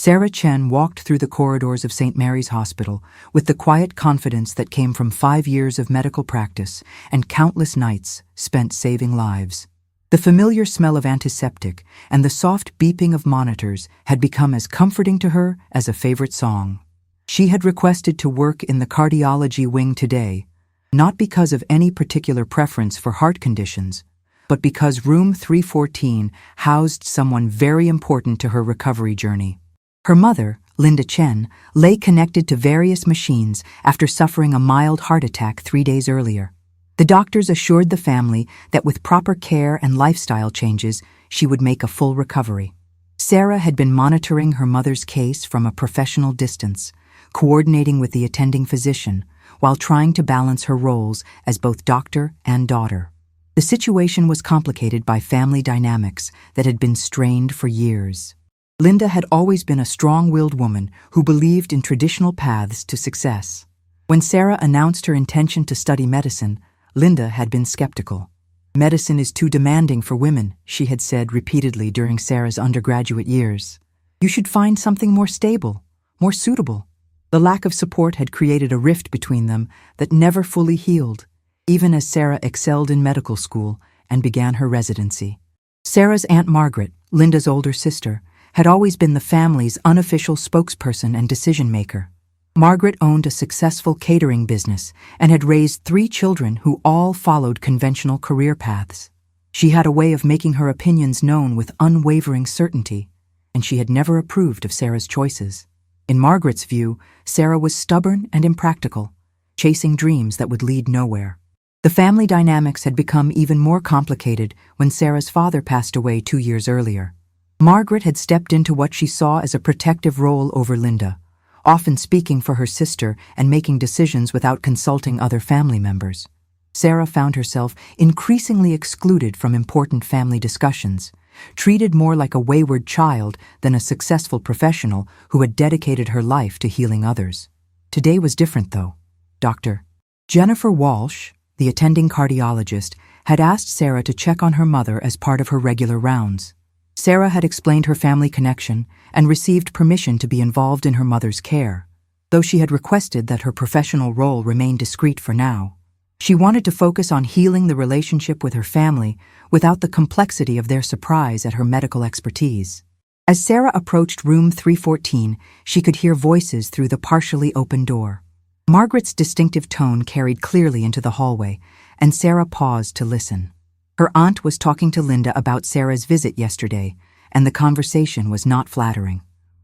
Sarah Chen walked through the corridors of St. Mary's Hospital with the quiet confidence that came from 5 years of medical practice and countless nights spent saving lives. The familiar smell of antiseptic and the soft beeping of monitors had become as comforting to her as a favorite song. She had requested to work in the cardiology wing today, not because of any particular preference for heart conditions, but because room 314 housed someone very important to her recovery journey. Her mother, Linda Chen, lay connected to various machines after suffering a mild heart attack 3 days earlier. The doctors assured the family that with proper care and lifestyle changes, she would make a full recovery. Sarah had been monitoring her mother's case from a professional distance, coordinating with the attending physician, while trying to balance her roles as both doctor and daughter. The situation was complicated by family dynamics that had been strained for years. Linda had always been a strong-willed woman who believed in traditional paths to success. When Sarah announced her intention to study medicine, Linda had been skeptical. "Medicine is too demanding for women," she had said repeatedly during Sarah's undergraduate years. "You should find something more stable, more suitable." The lack of support had created a rift between them that never fully healed, even as Sarah excelled in medical school and began her residency. Sarah's Aunt Margaret, Linda's older sister, had always been the family's unofficial spokesperson and decision-maker. Margaret owned a successful catering business and had raised 3 children who all followed conventional career paths. She had a way of making her opinions known with unwavering certainty, and she had never approved of Sarah's choices. In Margaret's view, Sarah was stubborn and impractical, chasing dreams that would lead nowhere. The family dynamics had become even more complicated when Sarah's father passed away 2 years earlier. Margaret had stepped into what she saw as a protective role over Linda, often speaking for her sister and making decisions without consulting other family members. Sarah found herself increasingly excluded from important family discussions, treated more like a wayward child than a successful professional who had dedicated her life to healing others. Today was different, though. Dr. Jennifer Walsh, the attending cardiologist, had asked Sarah to check on her mother as part of her regular rounds. Sarah had explained her family connection and received permission to be involved in her mother's care, though she had requested that her professional role remain discreet for now. She wanted to focus on healing the relationship with her family without the complexity of their surprise at her medical expertise. As Sarah approached room 314, she could hear voices through the partially open door. Margaret's distinctive tone carried clearly into the hallway, and Sarah paused to listen. Her aunt was talking to Linda about Sarah's visit yesterday, and the conversation was not flattering.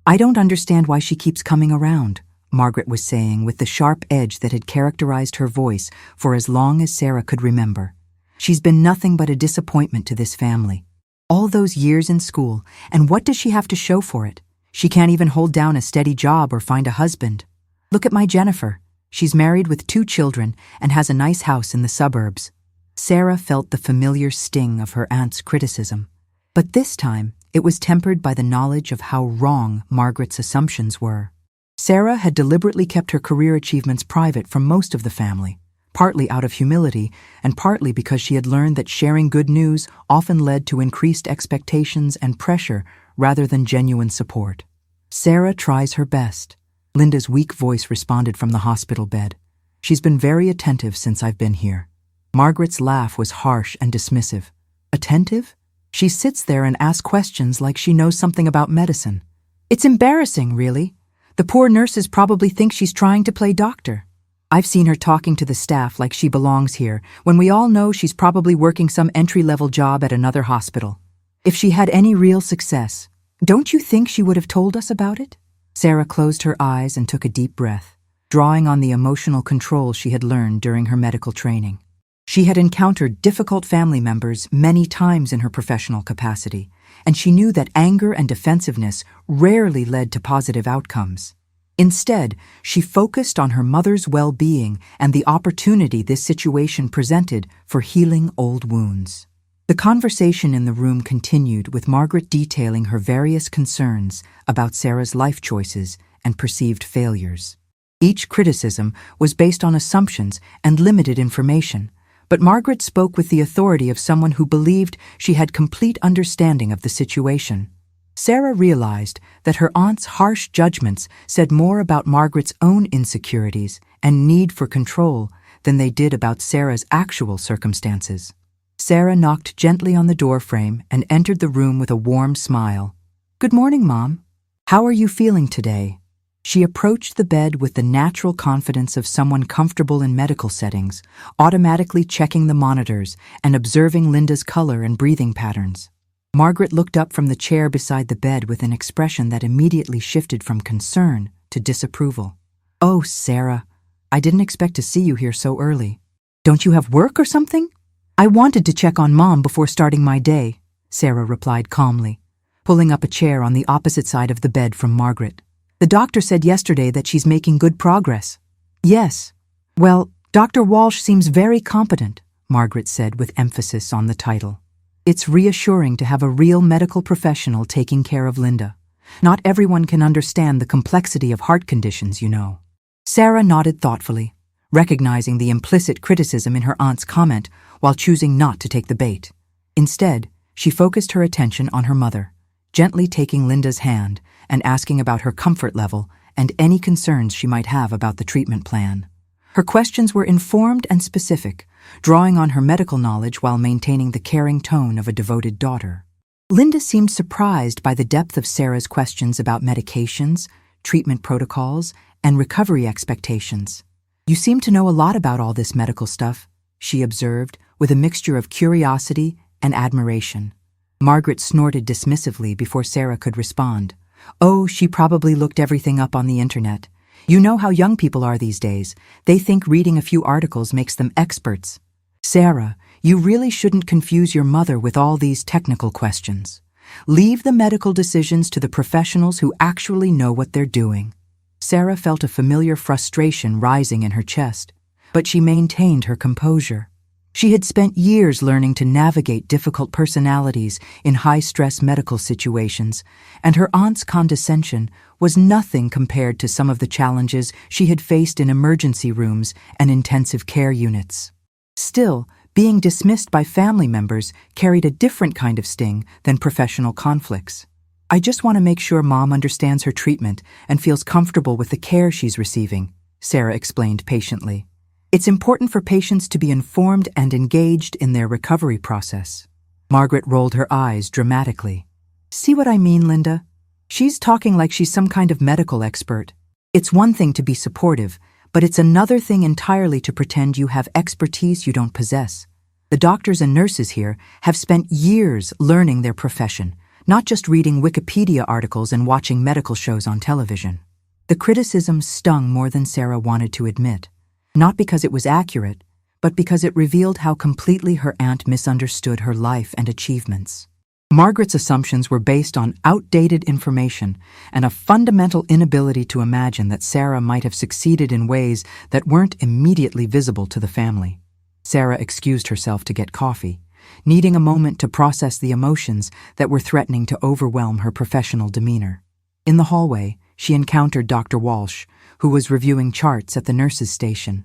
"I don't understand why she keeps coming around," Margaret was saying with the sharp edge that had characterized her voice for as long as Sarah could remember. "She's been nothing but a disappointment to this family. All those years in school, and what does she have to show for it? She can't even hold down a steady job or find a husband. Look at my Jennifer. She's married with 2 children and has a nice house in the suburbs." Sarah felt the familiar sting of her aunt's criticism, but this time it was tempered by the knowledge of how wrong Margaret's assumptions were. Sarah had deliberately kept her career achievements private from most of the family, partly out of humility and partly because she had learned that sharing good news often led to increased expectations and pressure rather than genuine support. "Sarah tries her best," Linda's weak voice responded from the hospital bed. "She's been very attentive since I've been here." Margaret's laugh was harsh and dismissive. "Attentive? She sits there and asks questions like she knows something about medicine. It's embarrassing, really. The poor nurses probably think she's trying to play doctor. I've seen her talking to the staff like she belongs here, when we all know she's probably working some entry-level job at another hospital. If she had any real success, don't you think she would have told us about it?" Sarah closed her eyes and took a deep breath, drawing on the emotional control she had learned during her medical training. She had encountered difficult family members many times in her professional capacity, and she knew that anger and defensiveness rarely led to positive outcomes. Instead, she focused on her mother's well-being and the opportunity this situation presented for healing old wounds. The conversation in the room continued, with Margaret detailing her various concerns about Sarah's life choices and perceived failures. Each criticism was based on assumptions and limited information, but Margaret spoke with the authority of someone who believed she had complete understanding of the situation. Sarah realized that her aunt's harsh judgments said more about Margaret's own insecurities and need for control than they did about Sarah's actual circumstances. Sarah knocked gently on the doorframe and entered the room with a warm smile. "Good morning, Mom. How are you feeling today?" She approached the bed with the natural confidence of someone comfortable in medical settings, automatically checking the monitors and observing Linda's color and breathing patterns. Margaret looked up from the chair beside the bed with an expression that immediately shifted from concern to disapproval. "Oh, Sarah, I didn't expect to see you here so early. Don't you have work or something?" "I wanted to check on Mom before starting my day," Sarah replied calmly, pulling up a chair on the opposite side of the bed from Margaret. "The doctor said yesterday that she's making good progress." "Yes. Well, Dr. Walsh seems very competent," Margaret said with emphasis on the title. "It's reassuring to have a real medical professional taking care of Linda. Not everyone can understand the complexity of heart conditions, you know." Sarah nodded thoughtfully, recognizing the implicit criticism in her aunt's comment while choosing not to take the bait. Instead, she focused her attention on her mother, gently taking Linda's hand and asking about her comfort level and any concerns she might have about the treatment plan. Her questions were informed and specific, drawing on her medical knowledge while maintaining the caring tone of a devoted daughter. Linda seemed surprised by the depth of Sarah's questions about medications, treatment protocols, and recovery expectations. "You seem to know a lot about all this medical stuff," she observed, with a mixture of curiosity and admiration. Margaret snorted dismissively before Sarah could respond. "Oh, she probably looked everything up on the internet. You know how young people are these days. They think reading a few articles makes them experts." "Sarah, you really shouldn't confuse your mother with all these technical questions. Leave the medical decisions to the professionals who actually know what they're doing." Sarah felt a familiar frustration rising in her chest, but she maintained her composure. She had spent years learning to navigate difficult personalities in high-stress medical situations, and her aunt's condescension was nothing compared to some of the challenges she had faced in emergency rooms and intensive care units. Still, being dismissed by family members carried a different kind of sting than professional conflicts. "I just want to make sure Mom understands her treatment and feels comfortable with the care she's receiving," Sarah explained patiently. "It's important for patients to be informed and engaged in their recovery process." Margaret rolled her eyes dramatically. "See what I mean, Linda? She's talking like she's some kind of medical expert. It's one thing to be supportive, but it's another thing entirely to pretend you have expertise you don't possess. The doctors and nurses here have spent years learning their profession, not just reading Wikipedia articles and watching medical shows on television." The criticism stung more than Sarah wanted to admit, not because it was accurate, but because it revealed how completely her aunt misunderstood her life and achievements. Margaret's assumptions were based on outdated information and a fundamental inability to imagine that Sarah might have succeeded in ways that weren't immediately visible to the family. Sarah excused herself to get coffee, needing a moment to process the emotions that were threatening to overwhelm her professional demeanor. In the hallway, she encountered Dr. Walsh, who was reviewing charts at the nurses' station.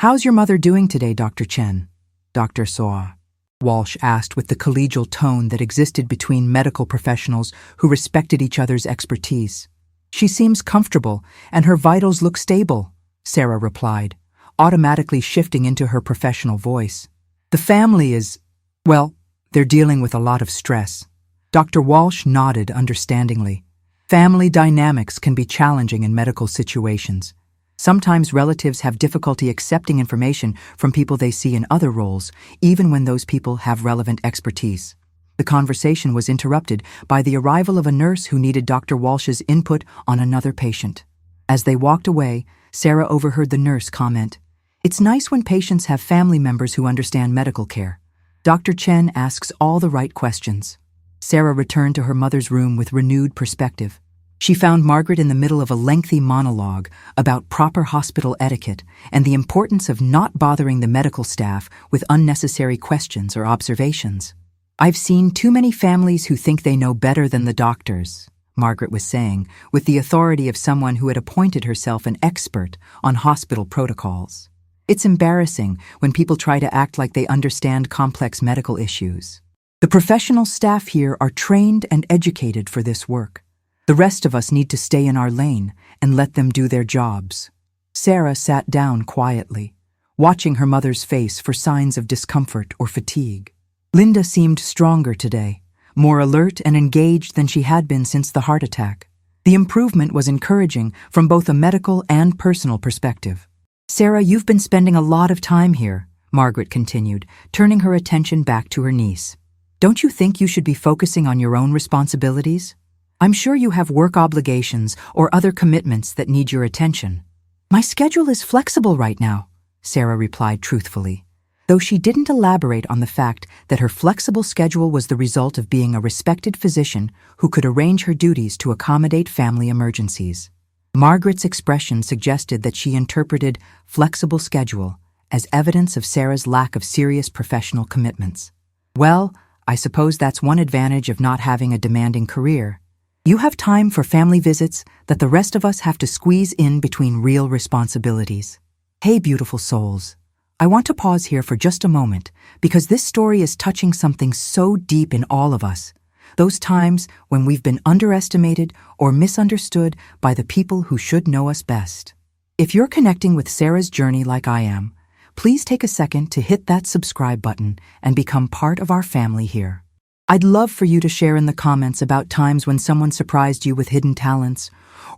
"How's your mother doing today, Dr. Chen?" "Dr. Soa," Walsh asked with the collegial tone that existed between medical professionals who respected each other's expertise. "She seems comfortable, and her vitals look stable," Sarah replied, automatically shifting into her professional voice. "The family is, well, they're dealing with a lot of stress." Dr. Walsh nodded understandingly. Family dynamics can be challenging in medical situations. Sometimes relatives have difficulty accepting information from people they see in other roles, even when those people have relevant expertise. The conversation was interrupted by the arrival of a nurse who needed Dr. Walsh's input on another patient. As they walked away, Sarah overheard the nurse comment, "It's nice when patients have family members who understand medical care. Dr. Chen asks all the right questions." Sarah returned to her mother's room with renewed perspective. She found Margaret in the middle of a lengthy monologue about proper hospital etiquette and the importance of not bothering the medical staff with unnecessary questions or observations. "I've seen too many families who think they know better than the doctors," Margaret was saying, with the authority of someone who had appointed herself an expert on hospital protocols. "It's embarrassing when people try to act like they understand complex medical issues." The professional staff here are trained and educated for this work. The rest of us need to stay in our lane and let them do their jobs." Sarah sat down quietly, watching her mother's face for signs of discomfort or fatigue. Linda seemed stronger today, more alert and engaged than she had been since the heart attack. The improvement was encouraging from both a medical and personal perspective. "Sarah, you've been spending a lot of time here," Margaret continued, turning her attention back to her niece. "Don't you think you should be focusing on your own responsibilities? I'm sure you have work obligations or other commitments that need your attention." "My schedule is flexible right now," Sarah replied truthfully, though she didn't elaborate on the fact that her flexible schedule was the result of being a respected physician who could arrange her duties to accommodate family emergencies. Margaret's expression suggested that she interpreted flexible schedule as evidence of Sarah's lack of serious professional commitments. "Well, I suppose that's one advantage of not having a demanding career. You have time for family visits that the rest of us have to squeeze in between real responsibilities." Hey, beautiful souls. I want to pause here for just a moment because this story is touching something so deep in all of us. Those times when we've been underestimated or misunderstood by the people who should know us best. If you're connecting with Sarah's journey like I am, please take a second to hit that subscribe button and become part of our family here. I'd love for you to share in the comments about times when someone surprised you with hidden talents,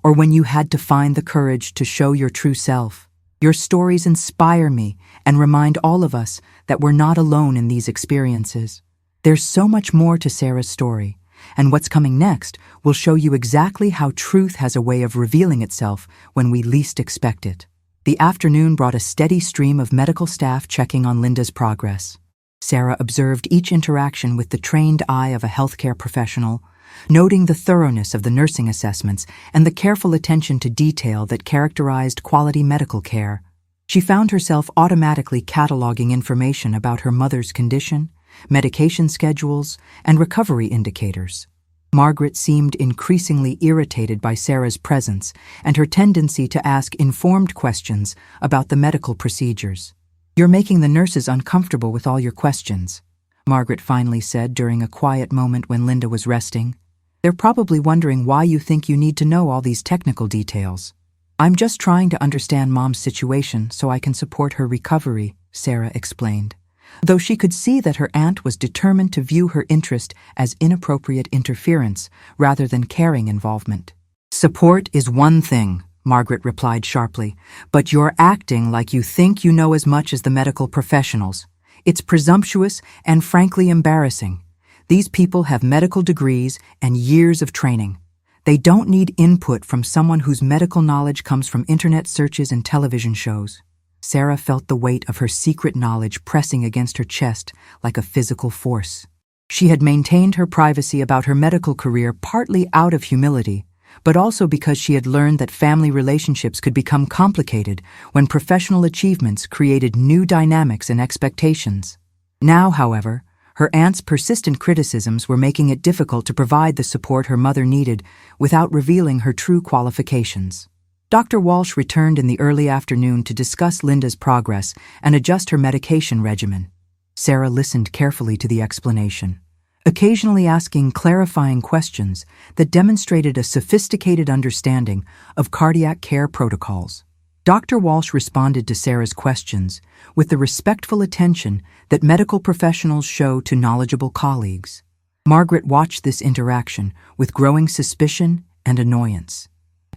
or when you had to find the courage to show your true self. Your stories inspire me and remind all of us that we're not alone in these experiences. There's so much more to Sarah's story, and what's coming next will show you exactly how truth has a way of revealing itself when we least expect it. The afternoon brought a steady stream of medical staff checking on Linda's progress. Sarah observed each interaction with the trained eye of a healthcare professional, noting the thoroughness of the nursing assessments and the careful attention to detail that characterized quality medical care. She found herself automatically cataloging information about her mother's condition, medication schedules, and recovery indicators. Margaret seemed increasingly irritated by Sarah's presence and her tendency to ask informed questions about the medical procedures. "You're making the nurses uncomfortable with all your questions," Margaret finally said during a quiet moment when Linda was resting. "They're probably wondering why you think you need to know all these technical details." "I'm just trying to understand Mom's situation so I can support her recovery," Sarah explained, though she could see that her aunt was determined to view her interest as inappropriate interference rather than caring involvement. "Support is one thing," Margaret replied sharply, "but you're acting like you think you know as much as the medical professionals. It's presumptuous and frankly embarrassing. These people have medical degrees and years of training. They don't need input from someone whose medical knowledge comes from internet searches and television shows." Sarah felt the weight of her secret knowledge pressing against her chest like a physical force. She had maintained her privacy about her medical career partly out of humility, but also because she had learned that family relationships could become complicated when professional achievements created new dynamics and expectations. Now, however, her aunt's persistent criticisms were making it difficult to provide the support her mother needed without revealing her true qualifications. Dr. Walsh returned in the early afternoon to discuss Linda's progress and adjust her medication regimen. Sarah listened carefully to the explanation, occasionally asking clarifying questions that demonstrated a sophisticated understanding of cardiac care protocols. Dr. Walsh responded to Sarah's questions with the respectful attention that medical professionals show to knowledgeable colleagues. Margaret watched this interaction with growing suspicion and annoyance.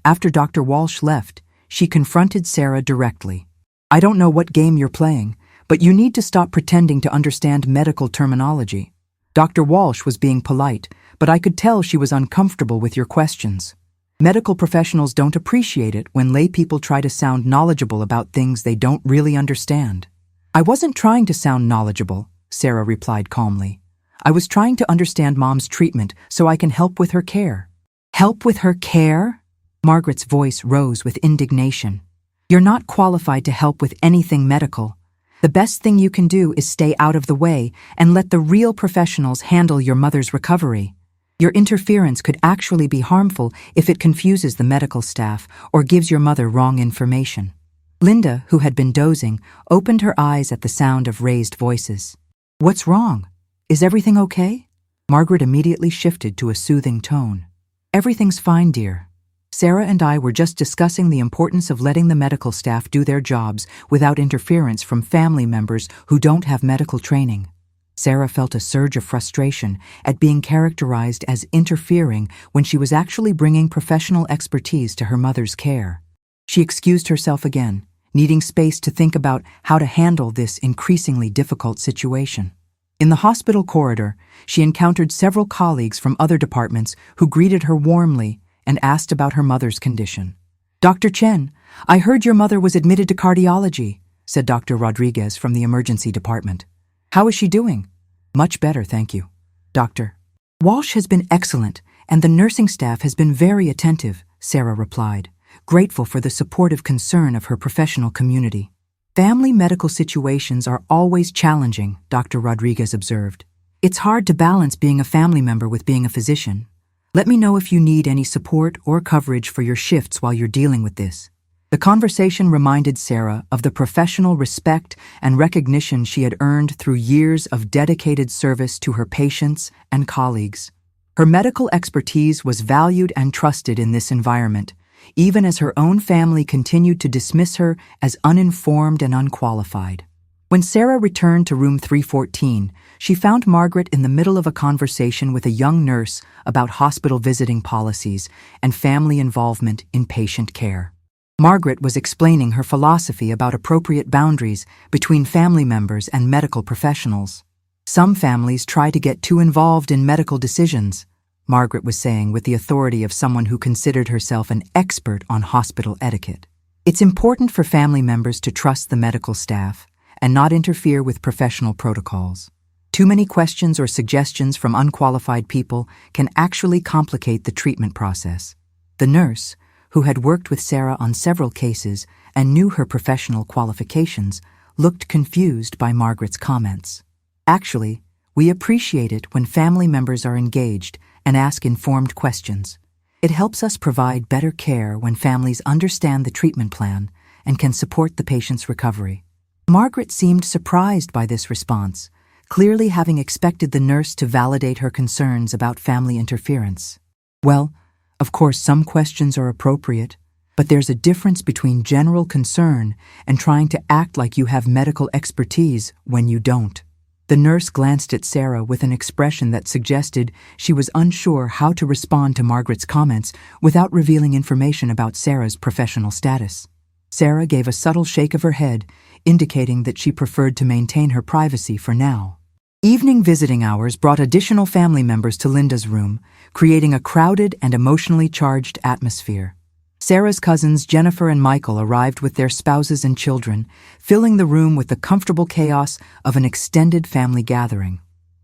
After Dr. Walsh left, she confronted Sarah directly. "I don't know what game you're playing, but you need to stop pretending to understand medical terminology." Dr. Walsh was being polite, but I could tell she was uncomfortable with your questions. Medical professionals don't appreciate it when lay people try to sound knowledgeable about things they don't really understand. "I wasn't trying to sound knowledgeable," Sarah replied calmly. "I was trying to understand Mom's treatment so I can help with her care." "Help with her care?" Margaret's voice rose with indignation. "You're not qualified to help with anything medical. The best thing you can do is stay out of the way and let the real professionals handle your mother's recovery. Your interference could actually be harmful if it confuses the medical staff or gives your mother wrong information." Linda, who had been dozing, opened her eyes at the sound of raised voices. "What's wrong?" Is everything okay? Margaret immediately shifted to a soothing tone. Everything's fine, dear. Sarah and I were just discussing the importance of letting the medical staff do their jobs without interference from family members who don't have medical training. Sarah felt a surge of frustration at being characterized as interfering when she was actually bringing professional expertise to her mother's care. She excused herself again, needing space to think about how to handle this increasingly difficult situation. In the hospital corridor, she encountered several colleagues from other departments who greeted her warmly and asked about her mother's condition. "Dr. Chen, I heard your mother was admitted to cardiology," said Dr. Rodriguez from the emergency department. "How is she doing?" "Much better, thank you, Dr. Walsh has been excellent, and the nursing staff has been very attentive," Sarah replied, grateful for the supportive concern of her professional community. "Family medical situations are always challenging," Dr. Rodriguez observed. "It's hard to balance being a family member with being a physician. Let me know if you need any support or coverage for your shifts while you're dealing with this." The conversation reminded Sarah of the professional respect and recognition she had earned through years of dedicated service to her patients and colleagues. Her medical expertise was valued and trusted in this environment, even as her own family continued to dismiss her as uninformed and unqualified. When Sarah returned to room 314, she found Margaret in the middle of a conversation with a young nurse about hospital visiting policies and family involvement in patient care. Margaret was explaining her philosophy about appropriate boundaries between family members and medical professionals. "Some families try to get too involved in medical decisions," Margaret was saying with the authority of someone who considered herself an expert on hospital etiquette. "It's important for family members to trust the medical staff and not interfere with professional protocols. Too many questions or suggestions from unqualified people can actually complicate the treatment process." The nurse, who had worked with Sarah on several cases and knew her professional qualifications, looked confused by Margaret's comments. "Actually, we appreciate it when family members are engaged and ask informed questions. It helps us provide better care when families understand the treatment plan and can support the patient's recovery." Margaret seemed surprised by this response, clearly having expected the nurse to validate her concerns about family interference. "Well, of course some questions are appropriate, but there's a difference between general concern and trying to act like you have medical expertise when you don't." The nurse glanced at Sarah with an expression that suggested she was unsure how to respond to Margaret's comments without revealing information about Sarah's professional status. Sarah gave a subtle shake of her head, indicating that she preferred to maintain her privacy for now. Evening visiting hours brought additional family members to Linda's room, creating a crowded and emotionally charged atmosphere. Sarah's cousins Jennifer and Michael arrived with their spouses and children, filling the room with the comfortable chaos of an extended family gathering.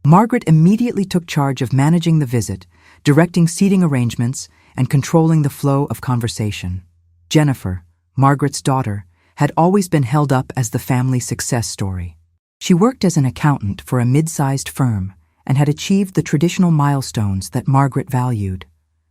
Margaret immediately took charge of managing the visit, directing seating arrangements, and controlling the flow of conversation. Jennifer, Margaret's daughter, had always been held up as the family success story. She worked as an accountant for a mid-sized firm and had achieved the traditional milestones that Margaret valued: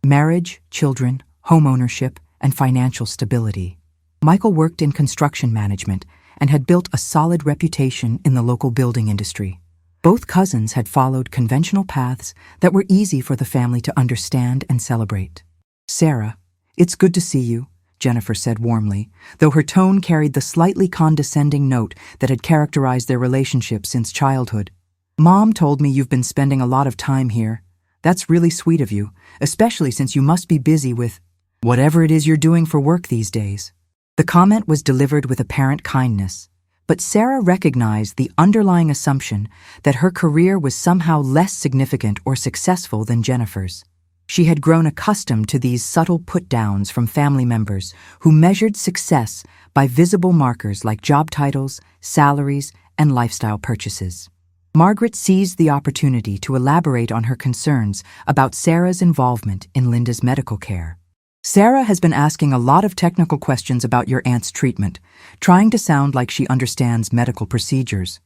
marriage, children, home ownership, and financial stability. Michael worked in construction management and had built a solid reputation in the local building industry. Both cousins had followed conventional paths that were easy for the family to understand and celebrate. "Sarah, it's good to see you," Jennifer said warmly, though her tone carried the slightly condescending note that had characterized their relationship since childhood. "Mom told me you've been spending a lot of time here. That's really sweet of you, especially since you must be busy with whatever it is you're doing for work these days." The comment was delivered with apparent kindness, but Sarah recognized the underlying assumption that her career was somehow less significant or successful than Jennifer's. She had grown accustomed to these subtle put-downs from family members who measured success by visible markers like job titles, salaries, and lifestyle purchases. Margaret seized the opportunity to elaborate on her concerns about Sarah's involvement in Linda's medical care. "Sarah has been asking a lot of technical questions about your aunt's treatment, trying to sound like she understands medical procedures.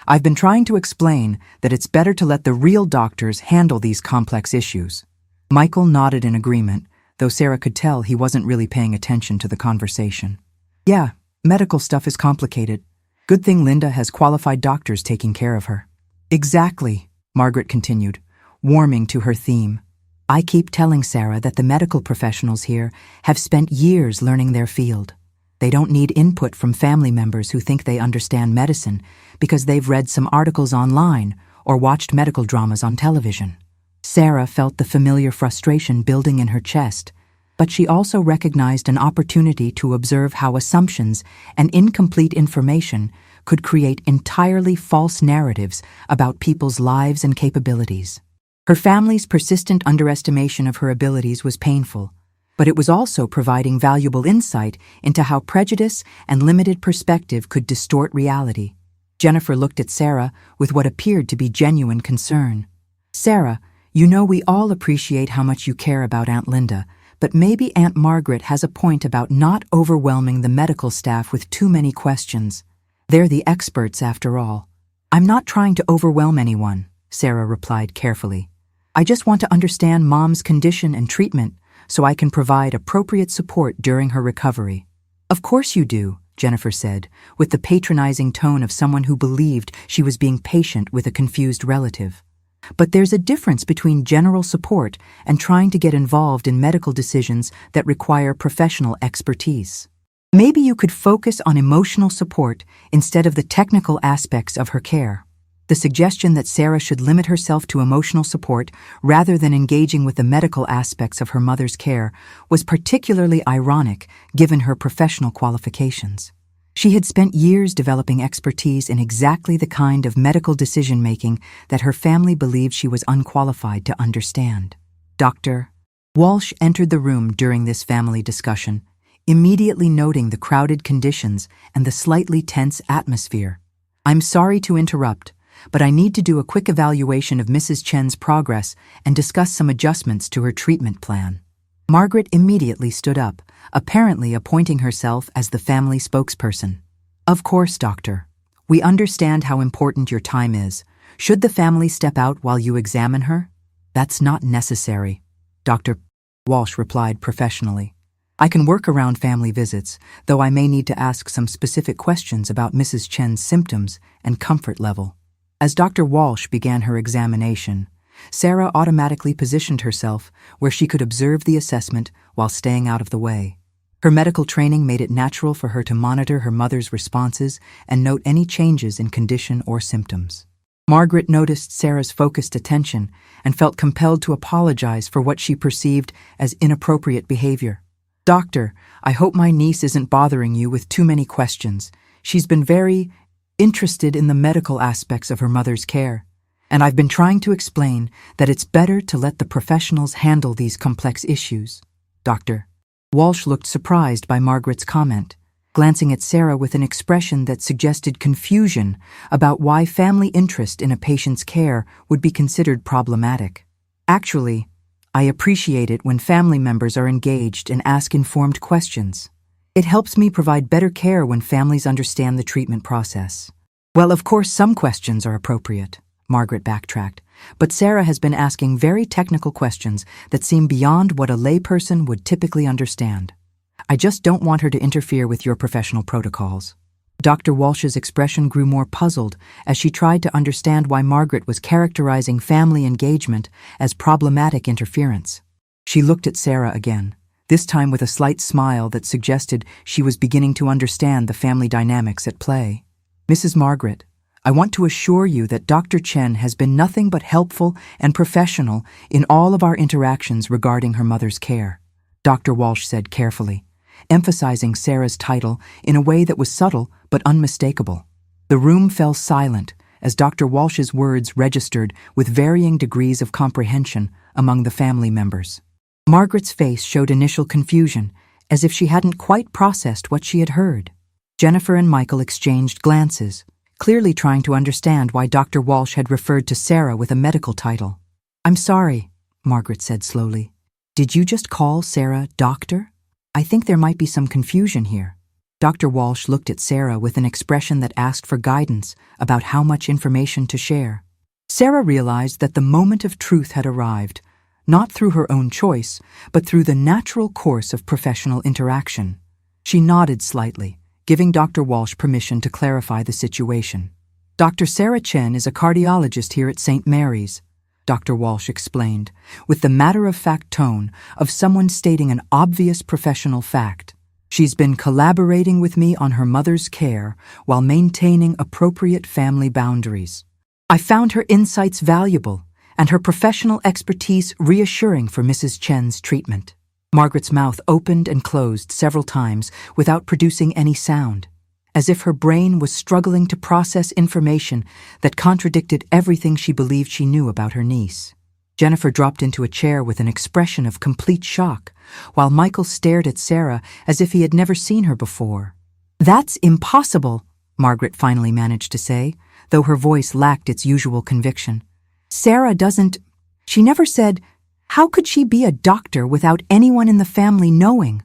I've been trying to explain that it's better to let the real doctors handle these complex issues." Michael nodded in agreement, though Sarah could tell he wasn't really paying attention to the conversation. "Yeah, medical stuff is complicated. Good thing Linda has qualified doctors taking care of her." "Exactly," Margaret continued, warming to her theme. I keep telling Sarah that the medical professionals here have spent years learning their field. They don't need input from family members who think they understand medicine because they've read some articles online or watched medical dramas on television. Sarah felt the familiar frustration building in her chest, but she also recognized an opportunity to observe how assumptions and incomplete information could create entirely false narratives about people's lives and capabilities. Her family's persistent underestimation of her abilities was painful, but it was also providing valuable insight into how prejudice and limited perspective could distort reality. Jennifer looked at Sarah with what appeared to be genuine concern. Sarah, you know we all appreciate how much you care about Aunt Linda, but maybe Aunt Margaret has a point about not overwhelming the medical staff with too many questions. They're the experts after all. I'm not trying to overwhelm anyone, Sarah replied carefully. I just want to understand Mom's condition and treatment so I can provide appropriate support during her recovery. Of course you do, Jennifer said, with the patronizing tone of someone who believed she was being patient with a confused relative. But there's a difference between general support and trying to get involved in medical decisions that require professional expertise. Maybe you could focus on emotional support instead of the technical aspects of her care. The suggestion that Sarah should limit herself to emotional support rather than engaging with the medical aspects of her mother's care was particularly ironic given her professional qualifications. She had spent years developing expertise in exactly the kind of medical decision-making that her family believed she was unqualified to understand. Dr. Walsh entered the room during this family discussion, immediately noting the crowded conditions and the slightly tense atmosphere. I'm sorry to interrupt, but I need to do a quick evaluation of Mrs. Chen's progress and discuss some adjustments to her treatment plan. Margaret immediately stood up, apparently appointing herself as the family spokesperson. Of course, doctor. We understand how important your time is. Should the family step out while you examine her? That's not necessary, Dr. Walsh replied professionally. I can work around family visits, though I may need to ask some specific questions about Mrs. Chen's symptoms and comfort level. As Dr. Walsh began her examination, Sarah automatically positioned herself where she could observe the assessment while staying out of the way. Her medical training made it natural for her to monitor her mother's responses and note any changes in condition or symptoms. Margaret noticed Sarah's focused attention and felt compelled to apologize for what she perceived as inappropriate behavior. Doctor, I hope my niece isn't bothering you with too many questions. She's been very interested in the medical aspects of her mother's care, and I've been trying to explain that it's better to let the professionals handle these complex issues. Dr. Walsh looked surprised by Margaret's comment, glancing at Sarah with an expression that suggested confusion about why family interest in a patient's care would be considered problematic. Actually, I appreciate it when family members are engaged and ask informed questions. It helps me provide better care when families understand the treatment process. Well, of course, some questions are appropriate, Margaret backtracked, but Sarah has been asking very technical questions that seem beyond what a layperson would typically understand. I just don't want her to interfere with your professional protocols. Dr. Walsh's expression grew more puzzled as she tried to understand why Margaret was characterizing family engagement as problematic interference. She looked at Sarah again, this time with a slight smile that suggested she was beginning to understand the family dynamics at play. Mrs. Margaret, I want to assure you that Dr. Chen has been nothing but helpful and professional in all of our interactions regarding her mother's care, Dr. Walsh said carefully, emphasizing Sarah's title in a way that was subtle but unmistakable. The room fell silent as Dr. Walsh's words registered with varying degrees of comprehension among the family members. Margaret's face showed initial confusion, as if she hadn't quite processed what she had heard. Jennifer and Michael exchanged glances, clearly trying to understand why Dr. Walsh had referred to Sarah with a medical title. I'm sorry, Margaret said slowly. Did you just call Sarah doctor? I think there might be some confusion here. Dr. Walsh looked at Sarah with an expression that asked for guidance about how much information to share. Sarah realized that the moment of truth had arrived, not through her own choice, but through the natural course of professional interaction. She nodded slightly, giving Dr. Walsh permission to clarify the situation. Dr. Sarah Chen is a cardiologist here at St. Mary's, Dr. Walsh explained, with the matter-of-fact tone of someone stating an obvious professional fact. She's been collaborating with me on her mother's care while maintaining appropriate family boundaries. I found her insights valuable and her professional expertise reassuring for Mrs. Chen's treatment. Margaret's mouth opened and closed several times without producing any sound, as if her brain was struggling to process information that contradicted everything she believed she knew about her niece. Jennifer dropped into a chair with an expression of complete shock, while Michael stared at Sarah as if he had never seen her before. "That's impossible," Margaret finally managed to say, though her voice lacked its usual conviction. "Sarah doesn't... She never said... How could she be a doctor without anyone in the family knowing?"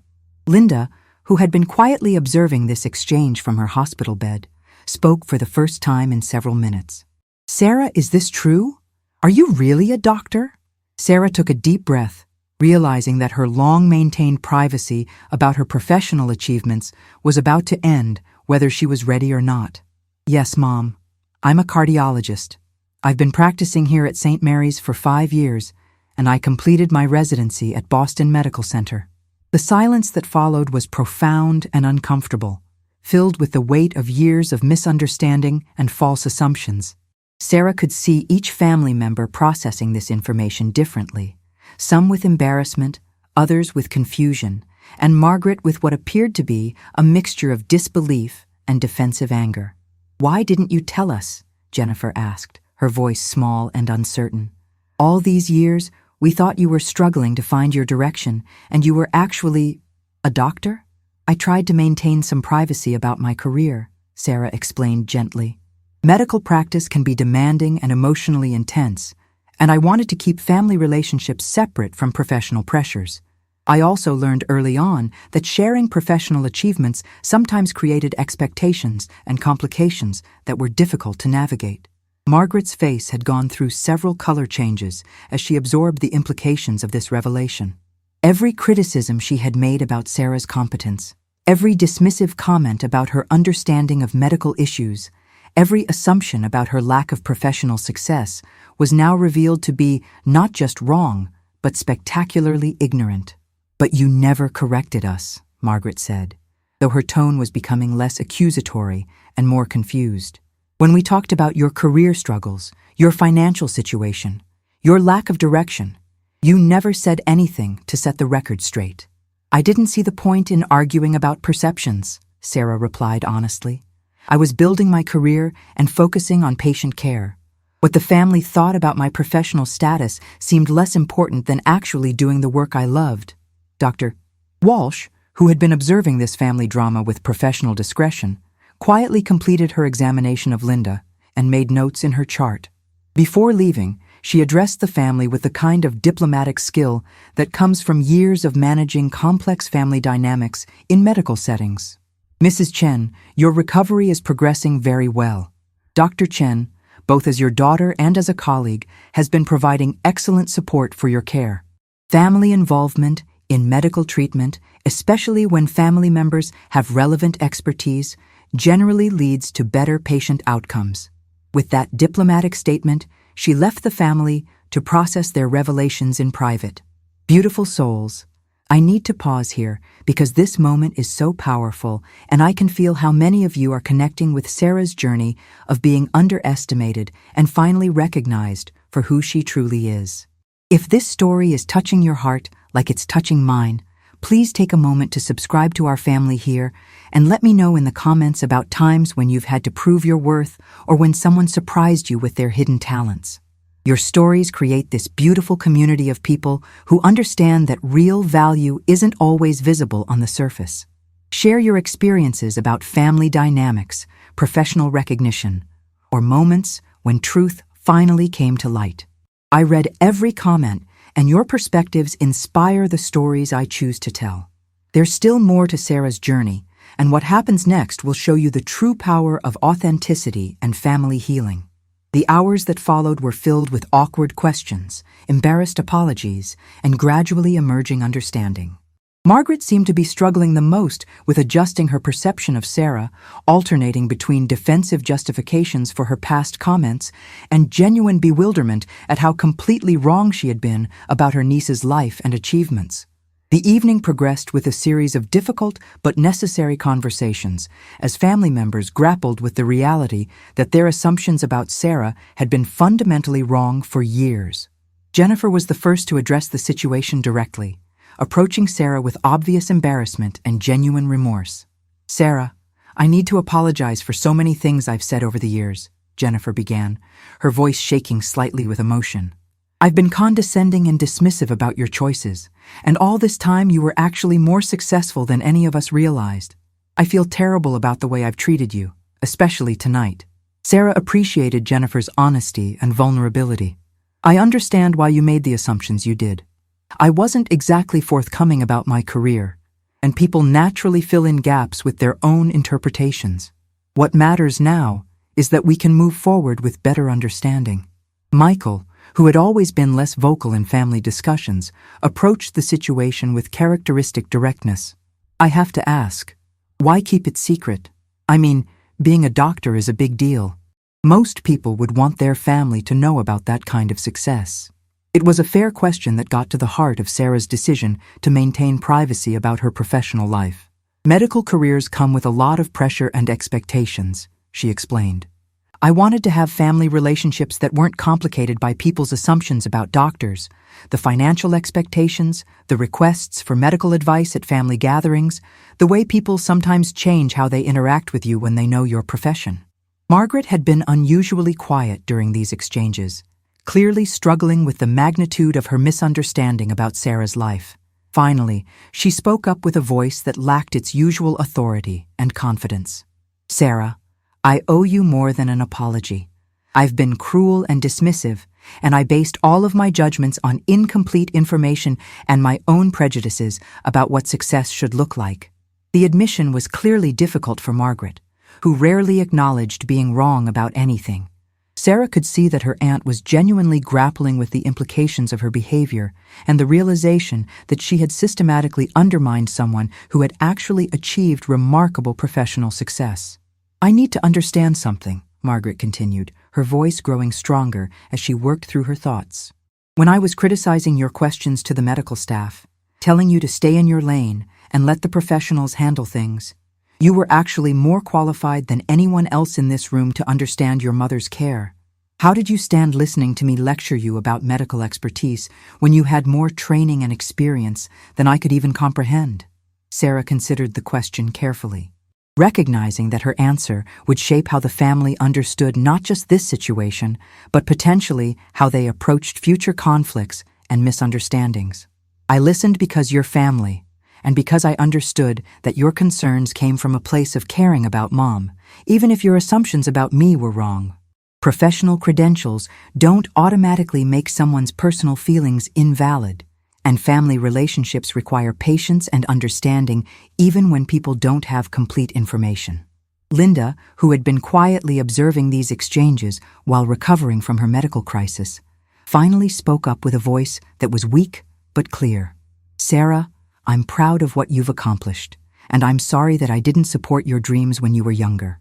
Linda, who had been quietly observing this exchange from her hospital bed, spoke for the first time in several minutes. "Sarah, is this true? Are you really a doctor?" Sarah took a deep breath, realizing that her long-maintained privacy about her professional achievements was about to end, whether she was ready or not. "Yes, Mom. I'm a cardiologist. I've been practicing here at St. Mary's for 5 years, and I completed my residency at Boston Medical Center." The silence that followed was profound and uncomfortable, filled with the weight of years of misunderstanding and false assumptions. Sarah could see each family member processing this information differently, some with embarrassment, others with confusion, and Margaret with what appeared to be a mixture of disbelief and defensive anger. "Why didn't you tell us?" Jennifer asked, her voice small and uncertain. "All these years, we thought you were struggling to find your direction, and you were actually a doctor?" "I tried to maintain some privacy about my career," Sarah explained gently. "Medical practice can be demanding and emotionally intense, and I wanted to keep family relationships separate from professional pressures. I also learned early on that sharing professional achievements sometimes created expectations and complications that were difficult to navigate." Margaret's face had gone through several color changes as she absorbed the implications of this revelation. Every criticism she had made about Sarah's competence, every dismissive comment about her understanding of medical issues, every assumption about her lack of professional success was now revealed to be not just wrong, but spectacularly ignorant. "But you never corrected us," Margaret said, though her tone was becoming less accusatory and more confused. "When we talked about your career struggles, your financial situation, your lack of direction, you never said anything to set the record straight." "I didn't see the point in arguing about perceptions," Sarah replied honestly. "I was building my career and focusing on patient care. What the family thought about my professional status seemed less important than actually doing the work I loved." Dr. Walsh, who had been observing this family drama with professional discretion, quietly completed her examination of Linda and made notes in her chart. Before leaving, she addressed the family with the kind of diplomatic skill that comes from years of managing complex family dynamics in medical settings. "Mrs. Chen, your recovery is progressing very well. Dr. Chen, both as your daughter and as a colleague, has been providing excellent support for your care. Family involvement in medical treatment, especially when family members have relevant expertise, generally leads to better patient outcomes." With that diplomatic statement, she left the family to process their revelations in private. Beautiful souls, I need to pause here because this moment is so powerful, and I can feel how many of you are connecting with Sarah's journey of being underestimated and finally recognized for who she truly is. If this story is touching your heart like it's touching mine, please take a moment to subscribe to our family here and let me know in the comments about times when you've had to prove your worth or when someone surprised you with their hidden talents. Your stories create this beautiful community of people who understand that real value isn't always visible on the surface. Share your experiences about family dynamics, professional recognition, or moments when truth finally came to light. I read every comment, and your perspectives inspire the stories I choose to tell. There's still more to Sarah's journey, and what happens next will show you the true power of authenticity and family healing. The hours that followed were filled with awkward questions, embarrassed apologies, and gradually emerging understanding. Margaret seemed to be struggling the most with adjusting her perception of Sarah, alternating between defensive justifications for her past comments and genuine bewilderment at how completely wrong she had been about her niece's life and achievements. The evening progressed with a series of difficult but necessary conversations as family members grappled with the reality that their assumptions about Sarah had been fundamentally wrong for years. Jennifer was the first to address the situation directly, approaching Sarah with obvious embarrassment and genuine remorse. "Sarah, I need to apologize for so many things I've said over the years," Jennifer began, her voice shaking slightly with emotion. "I've been condescending and dismissive about your choices, and all this time you were actually more successful than any of us realized. I feel terrible about the way I've treated you, especially tonight." Sarah appreciated Jennifer's honesty and vulnerability. "I understand why you made the assumptions you did. I wasn't exactly forthcoming about my career, and people naturally fill in gaps with their own interpretations. What matters now is that we can move forward with better understanding." Michael, who had always been less vocal in family discussions, approached the situation with characteristic directness. "I have to ask, why keep it secret? I mean, being a doctor is a big deal. Most people would want their family to know about that kind of success." It was a fair question that got to the heart of Sarah's decision to maintain privacy about her professional life. "Medical careers come with a lot of pressure and expectations," she explained. "I wanted to have family relationships that weren't complicated by people's assumptions about doctors, the financial expectations, the requests for medical advice at family gatherings, the way people sometimes change how they interact with you when they know your profession." Margaret had been unusually quiet during these exchanges, clearly struggling with the magnitude of her misunderstanding about Sarah's life. Finally, she spoke up with a voice that lacked its usual authority and confidence. "Sarah, I owe you more than an apology. I've been cruel and dismissive, and I based all of my judgments on incomplete information and my own prejudices about what success should look like." The admission was clearly difficult for Margaret, who rarely acknowledged being wrong about anything. Sarah could see that her aunt was genuinely grappling with the implications of her behavior and the realization that she had systematically undermined someone who had actually achieved remarkable professional success. "I need to understand something," Margaret continued, her voice growing stronger as she worked through her thoughts. "When I was criticizing your questions to the medical staff, telling you to stay in your lane and let the professionals handle things, you were actually more qualified than anyone else in this room to understand your mother's care. How did you stand listening to me lecture you about medical expertise when you had more training and experience than I could even comprehend?" Sarah considered the question carefully, recognizing that her answer would shape how the family understood not just this situation, but potentially how they approached future conflicts and misunderstandings. "I listened because you're family, and because I understood that your concerns came from a place of caring about Mom, even if your assumptions about me were wrong. Professional credentials don't automatically make someone's personal feelings invalid, and family relationships require patience and understanding even when people don't have complete information." Linda, who had been quietly observing these exchanges while recovering from her medical crisis, finally spoke up with a voice that was weak but clear. "Sarah, I'm proud of what you've accomplished, and I'm sorry that I didn't support your dreams when you were younger.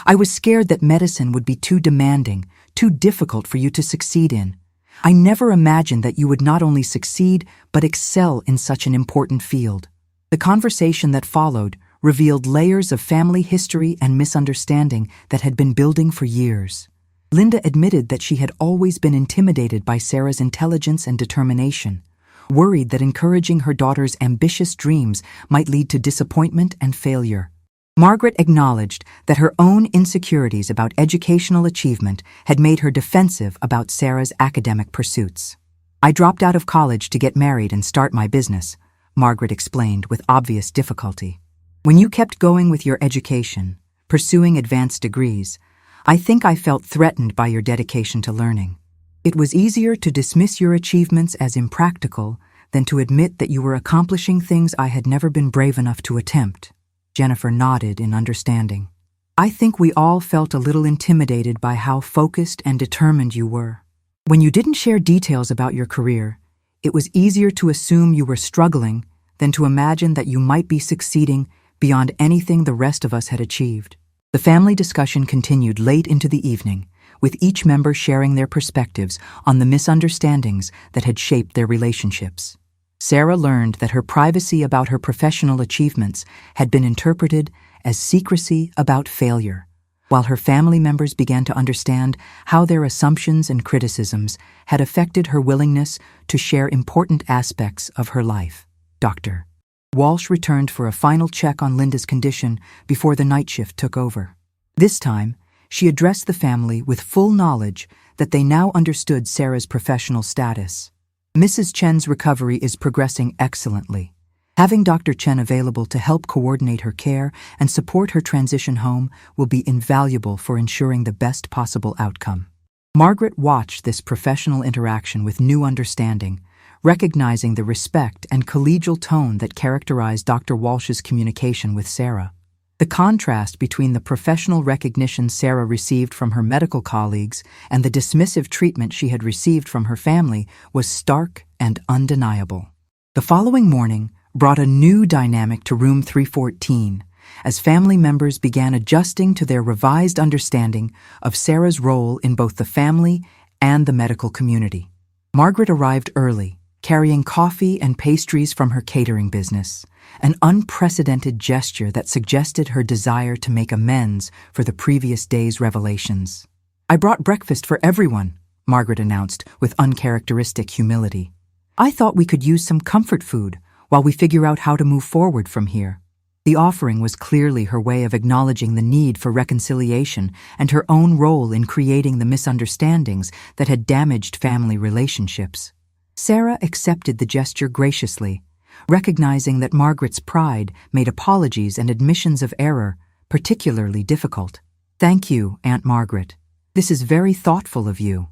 I was scared that medicine would be too demanding, too difficult for you to succeed in. I never imagined that you would not only succeed, but excel in such an important field." The conversation that followed revealed layers of family history and misunderstanding that had been building for years. Linda admitted that she had always been intimidated by Sarah's intelligence and determination, worried that encouraging her daughter's ambitious dreams might lead to disappointment and failure. Margaret acknowledged that her own insecurities about educational achievement had made her defensive about Sarah's academic pursuits. "I dropped out of college to get married and start my business," Margaret explained with obvious difficulty. "When you kept going with your education, pursuing advanced degrees, I think I felt threatened by your dedication to learning. It was easier to dismiss your achievements as impractical than to admit that you were accomplishing things I had never been brave enough to attempt." Jennifer nodded in understanding. "I think we all felt a little intimidated by how focused and determined you were. When you didn't share details about your career, it was easier to assume you were struggling than to imagine that you might be succeeding beyond anything the rest of us had achieved. The family discussion continued late into the evening, with each member sharing their perspectives on the misunderstandings that had shaped their relationships. Sarah learned that her privacy about her professional achievements had been interpreted as secrecy about failure, while her family members began to understand how their assumptions and criticisms had affected her willingness to share important aspects of her life. Dr. Walsh returned for a final check on Linda's condition before the night shift took over. This time, she addressed the family with full knowledge that they now understood Sarah's professional status. Mrs. Chen's recovery is progressing excellently. Having Dr. Chen available to help coordinate her care and support her transition home will be invaluable for ensuring the best possible outcome. Margaret watched this professional interaction with new understanding, recognizing the respect and collegial tone that characterized Dr. Walsh's communication with Sarah. The contrast between the professional recognition Sarah received from her medical colleagues and the dismissive treatment she had received from her family was stark and undeniable. The following morning brought a new dynamic to room 314, as family members began adjusting to their revised understanding of Sarah's role in both the family and the medical community. Margaret arrived early, carrying coffee and pastries from her catering business, an unprecedented gesture that suggested her desire to make amends for the previous day's revelations. "I brought breakfast for everyone," Margaret announced with uncharacteristic humility. "I thought we could use some comfort food while we figure out how to move forward from here." The offering was clearly her way of acknowledging the need for reconciliation and her own role in creating the misunderstandings that had damaged family relationships. Sarah accepted the gesture graciously, recognizing that Margaret's pride made apologies and admissions of error particularly difficult. "Thank you, Aunt Margaret. This is very thoughtful of you."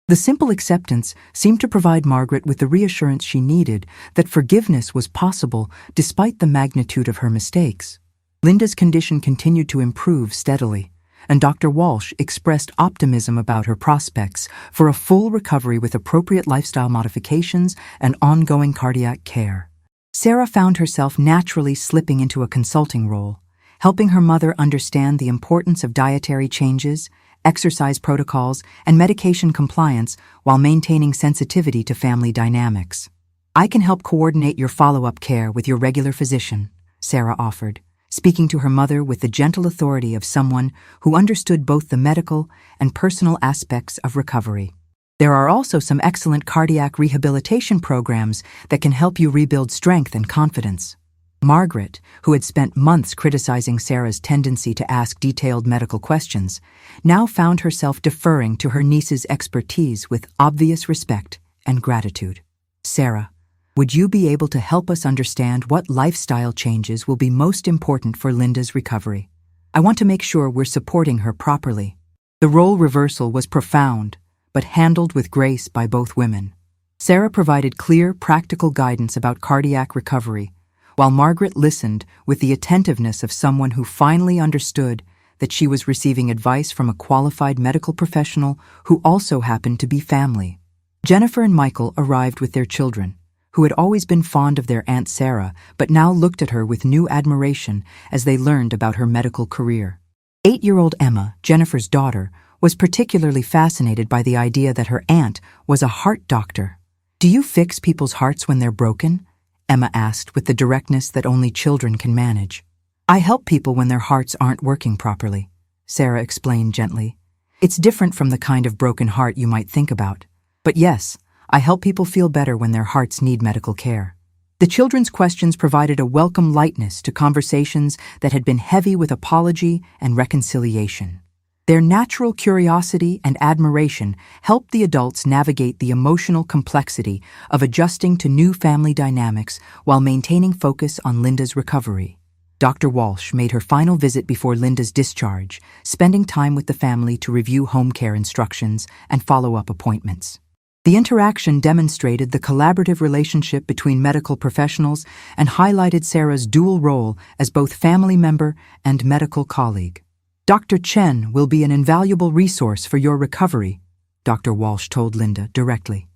The simple acceptance seemed to provide Margaret with the reassurance she needed that forgiveness was possible despite the magnitude of her mistakes. Linda's condition continued to improve steadily, and Dr. Walsh expressed optimism about her prospects for a full recovery with appropriate lifestyle modifications and ongoing cardiac care. Sarah found herself naturally slipping into a consulting role, helping her mother understand the importance of dietary changes, exercise protocols, and medication compliance while maintaining sensitivity to family dynamics. "I can help coordinate your follow-up care with your regular physician," Sarah offered, speaking to her mother with the gentle authority of someone who understood both the medical and personal aspects of recovery. "There are also some excellent cardiac rehabilitation programs that can help you rebuild strength and confidence." Margaret, who had spent months criticizing Sarah's tendency to ask detailed medical questions, now found herself deferring to her niece's expertise with obvious respect and gratitude. "Sarah, would you be able to help us understand what lifestyle changes will be most important for Linda's recovery? I want to make sure we're supporting her properly." The role reversal was profound, but handled with grace by both women. Sarah provided clear, practical guidance about cardiac recovery, while Margaret listened with the attentiveness of someone who finally understood that she was receiving advice from a qualified medical professional who also happened to be family. Jennifer and Michael arrived with their children, who had always been fond of their Aunt Sarah but now looked at her with new admiration as they learned about her medical career. 8-year-old Emma, Jennifer's daughter, was particularly fascinated by the idea that her aunt was a heart doctor. "Do you fix people's hearts when they're broken?" Emma asked with the directness that only children can manage. "I help people when their hearts aren't working properly," Sarah explained gently. "It's different from the kind of broken heart you might think about. But yes, I help people feel better when their hearts need medical care." The children's questions provided a welcome lightness to conversations that had been heavy with apology and reconciliation. Their natural curiosity and admiration helped the adults navigate the emotional complexity of adjusting to new family dynamics while maintaining focus on Linda's recovery. Dr. Walsh made her final visit before Linda's discharge, spending time with the family to review home care instructions and follow-up appointments. The interaction demonstrated the collaborative relationship between medical professionals and highlighted Sarah's dual role as both family member and medical colleague. "Dr. Chen will be an invaluable resource for your recovery," Dr. Walsh told Linda directly.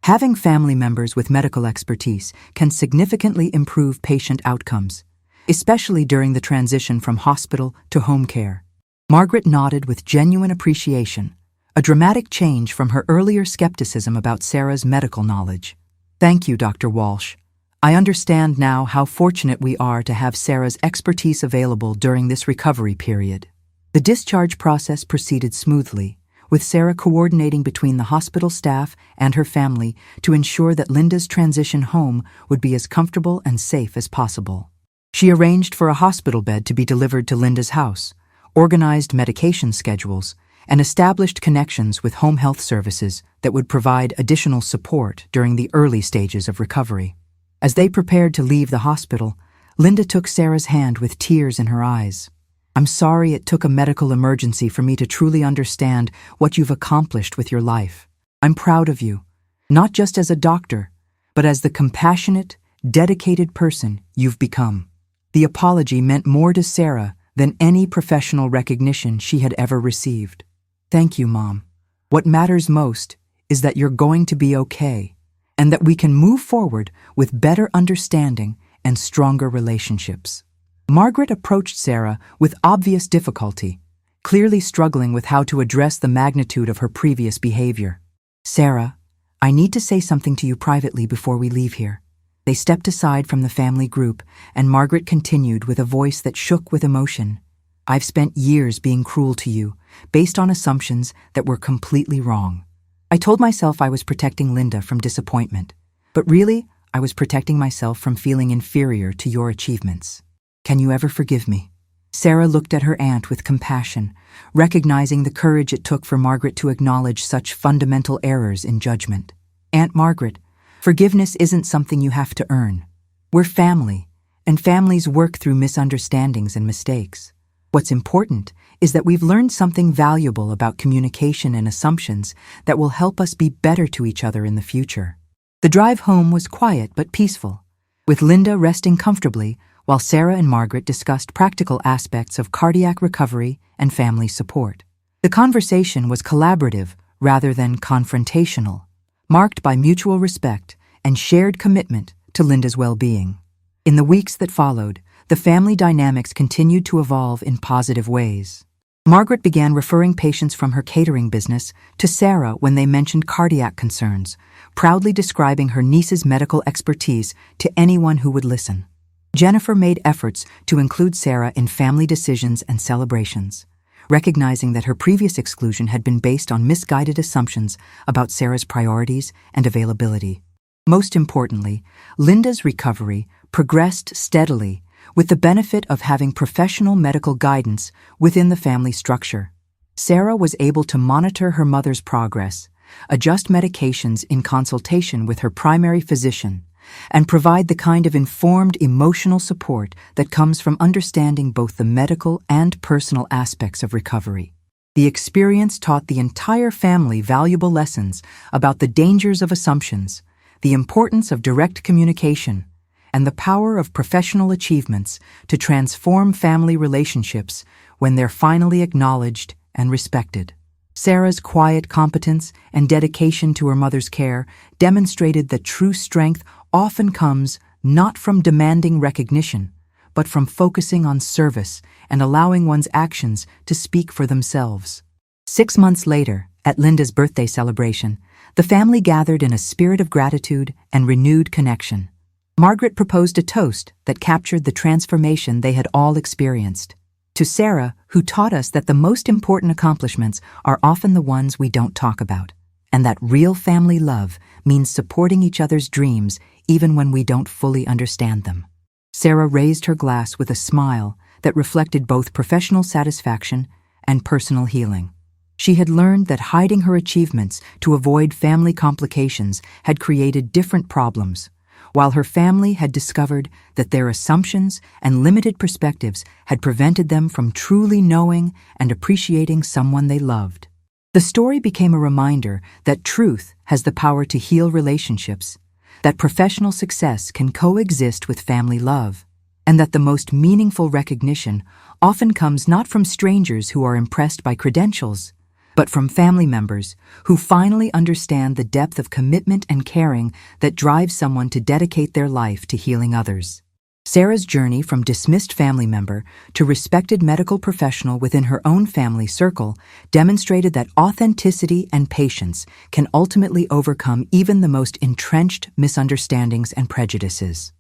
Having family members with medical expertise can significantly improve patient outcomes, especially during the transition from hospital to home care. Margaret nodded with genuine appreciation, a dramatic change from her earlier skepticism about Sarah's medical knowledge. Thank you, Dr. Walsh. I understand now how fortunate we are to have Sarah's expertise available during this recovery period. The discharge process proceeded smoothly, with Sarah coordinating between the hospital staff and her family to ensure that Linda's transition home would be as comfortable and safe as possible. She arranged for a hospital bed to be delivered to Linda's house, organized medication schedules, and established connections with home health services that would provide additional support during the early stages of recovery. As they prepared to leave the hospital, Linda took Sarah's hand with tears in her eyes. I'm sorry it took a medical emergency for me to truly understand what you've accomplished with your life. I'm proud of you, not just as a doctor, but as the compassionate, dedicated person you've become. The apology meant more to Sarah than any professional recognition she had ever received. Thank you, Mom. What matters most is that you're going to be okay, and that we can move forward with better understanding and stronger relationships. Margaret approached Sarah with obvious difficulty, clearly struggling with how to address the magnitude of her previous behavior. Sarah, I need to say something to you privately before we leave here. They stepped aside from the family group, and Margaret continued with a voice that shook with emotion. I've spent years being cruel to you, based on assumptions that were completely wrong. I told myself I was protecting Linda from disappointment, but really, I was protecting myself from feeling inferior to your achievements. Can you ever forgive me? Sarah looked at her aunt with compassion, recognizing the courage it took for Margaret to acknowledge such fundamental errors in judgment. Aunt Margaret, forgiveness isn't something you have to earn. We're family, and families work through misunderstandings and mistakes. What's important is that we've learned something valuable about communication and assumptions that will help us be better to each other in the future. The drive home was quiet but peaceful, with Linda resting comfortably while Sarah and Margaret discussed practical aspects of cardiac recovery and family support. The conversation was collaborative rather than confrontational, marked by mutual respect and shared commitment to Linda's well-being. In the weeks that followed, the family dynamics continued to evolve in positive ways. Margaret began referring patients from her catering business to Sarah when they mentioned cardiac concerns, proudly describing her niece's medical expertise to anyone who would listen. Jennifer made efforts to include Sarah in family decisions and celebrations, recognizing that her previous exclusion had been based on misguided assumptions about Sarah's priorities and availability. Most importantly, Linda's recovery progressed steadily, with the benefit of having professional medical guidance within the family structure. Sarah was able to monitor her mother's progress, adjust medications in consultation with her primary physician, and provide the kind of informed emotional support that comes from understanding both the medical and personal aspects of recovery. The experience taught the entire family valuable lessons about the dangers of assumptions, the importance of direct communication, and the power of professional achievements to transform family relationships when they're finally acknowledged and respected. Sarah's quiet competence and dedication to her mother's care demonstrated that true strength often comes not from demanding recognition, but from focusing on service and allowing one's actions to speak for themselves. 6 months later, at Linda's birthday celebration, the family gathered in a spirit of gratitude and renewed connection. Margaret proposed a toast that captured the transformation they had all experienced. To Sarah, who taught us that the most important accomplishments are often the ones we don't talk about, and that real family love means supporting each other's dreams even when we don't fully understand them. Sarah raised her glass with a smile that reflected both professional satisfaction and personal healing. She had learned that hiding her achievements to avoid family complications had created different problems, while her family had discovered that their assumptions and limited perspectives had prevented them from truly knowing and appreciating someone they loved. The story became a reminder that truth has the power to heal relationships, that professional success can coexist with family love, and that the most meaningful recognition often comes not from strangers who are impressed by credentials, but from family members who finally understand the depth of commitment and caring that drives someone to dedicate their life to healing others. Sarah's journey from dismissed family member to respected medical professional within her own family circle demonstrated that authenticity and patience can ultimately overcome even the most entrenched misunderstandings and prejudices.